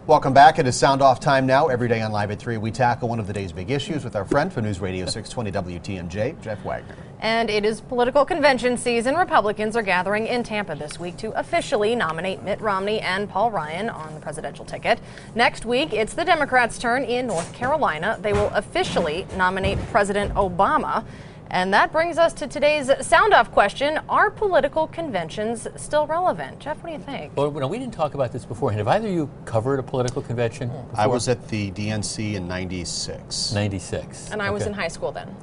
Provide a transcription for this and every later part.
Welcome back. It is Sound Off time now. Every day on Live at 3, we tackle one of the day's big issues with our friend from News Radio 620 WTMJ, Jeff Wagner. And it is political convention season. Republicans are gathering in Tampa this week to officially nominate Mitt Romney and Paul Ryan on the presidential ticket. Next week, it's the Democrats' turn in North Carolina. They will officially nominate President Obama. And that brings us to today's Sound Off question. Are political conventions still relevant? Jeff, what do you think? Well, we didn't talk about this beforehand. Have either of you covered a political convention before? I was at the DNC in 96. 96. And I was in high school then.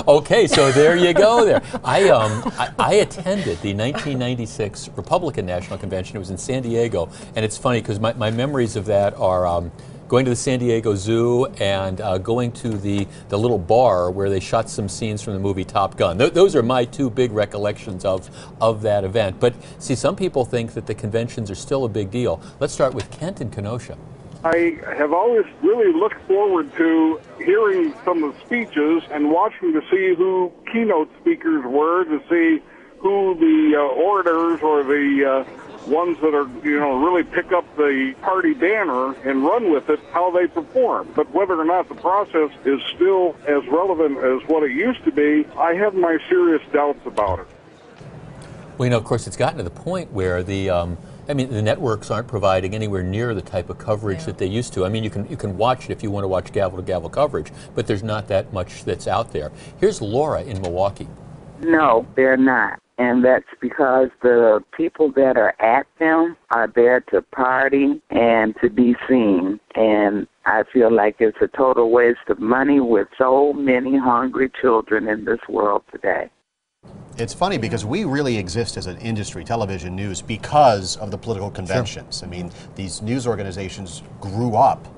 Okay, so there you go there. I attended the 1996 Republican National Convention. It was in San Diego. And it's funny because my memories of that are going to the San Diego Zoo and going to the little bar where they shot some scenes from the movie Top Gun. Those are my two big recollections of that event. But see, some people think that the conventions are still a big deal. Let's start with Kent in Kenosha. I have always really looked forward to hearing some of the speeches and watching to see who keynote speakers were, to see who the orators or the ones that are, really pick up the party banner and run with it, how they perform. But whether or not the process is still as relevant as what it used to be, I have my serious doubts about it. Well, of course, it's gotten to the point where the networks aren't providing anywhere near the type of coverage that they used to. I mean, you can watch it if you want to watch gavel-to-gavel coverage, but there's not that much that's out there. Here's Laura in Milwaukee. No, they're not. And that's because the people that are at them are there to party and to be seen. And I feel like it's a total waste of money with so many hungry children in this world today. It's funny because we really exist as an industry, television news, because of the political conventions. Sure. I mean, these news organizations grew up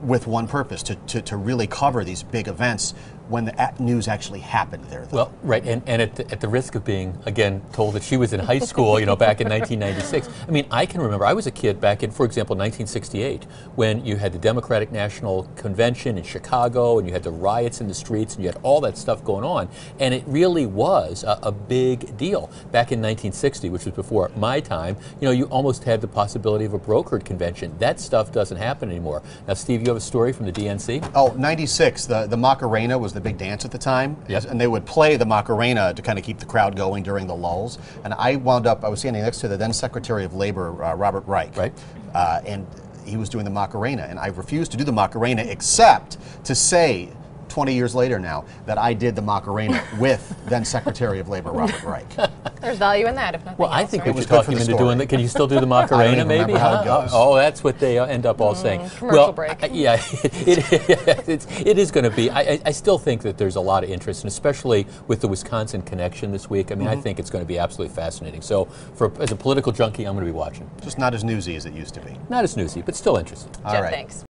with one purpose, to really cover these big events when the news actually happened there. Though. Well, right, and at the risk of being, again, told that she was in high school, back in 1996. I mean, I can remember, I was a kid back in, for example, 1968, when you had the Democratic National Convention in Chicago, and you had the riots in the streets, and you had all that stuff going on, and it really was a big deal. Back in 1960, which was before my time, you almost had the possibility of a brokered convention. That stuff doesn't happen anymore. Now, Steve, you have a story from the DNC? Oh, 96, the Macarena was the big dance at the time, yep. And they would play the Macarena to kind of keep the crowd going during the lulls. And I was standing next to the then Secretary of Labor, Robert Reich, right. And he was doing the Macarena, and I refused to do the Macarena except to say 20 years later now that I did the Macarena with then Secretary of Labor Robert Reich. There's value in that, if nothing well, else. I think right? we should talk him into doing that. Can you still do the Macarena, maybe? How it goes. Oh, that's what they end up all saying. Commercial break. Yeah, it is going to be. I still think that there's a lot of interest, and especially with the Wisconsin connection this week. I mean, I think it's going to be absolutely fascinating. So, as a political junkie, I'm going to be watching. Just not as newsy as it used to be. Not as newsy, but still interesting. Jeff, thanks.